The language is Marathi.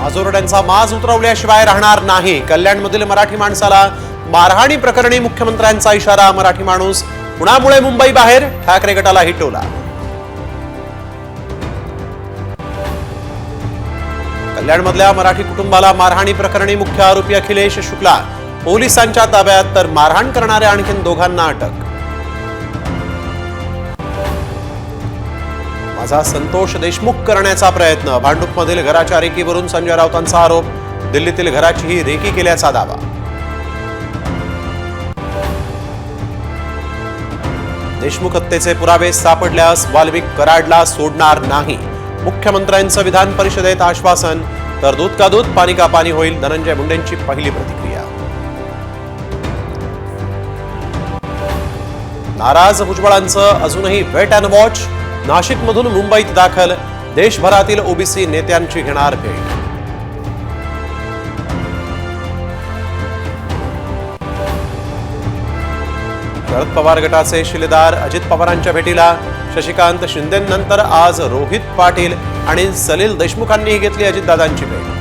आजोरड्यांचा माज उतरवल्याशिवाय राहणार नाही. कल्याणमधील मराठी माणसाला मारहाणी प्रकरणी मुख्यमंत्र्यांचा इशारा. मराठी माणूस कुणामुळे मुंबई बाहेर, ठाकरे गटाला हिटवला. कल्याणमधल्या मराठी कुटुंबाला मारहाणी प्रकरणी मुख्य आरोपी अखिलेश शुक्ला पोलिसांच्या ताब्यात, तर मारहाण करणाऱ्या आणखी दोघांना अटक. माझा संतोष देशमुख करण्याचा प्रयत्न. भांडूपमधील घराच्या रेकीवरून संजय राऊतांचा आरोप. दिल्लीतील घराचीही रेकी केल्याचा दावा. देशमुख हत्येचे पुरावे सापडल्यास वाल्मिक कराडला सोडणार नाही. मुख्यमंत्र्यांचं विधान परिषदेत आश्वासन. तर दूध का दूध पाणी का पाणी होईल, धनंजय मुंडेंची पहिली प्रतिक्रिया. नाराज भुजबळांचं अजूनही वेट अँड वॉच. नाशिकमधून मुंबईत दाखल. देशभरातील ओबीसी नेत्यांची घेणार भेट. शरद पवार गटाचे शिलेदार अजित पवारांच्या भेटीला. शशिकांत शिंदेनंतर आज रोहित पाटील आणि सलील देशमुखांनीही घेतली अजितदादांची भेट.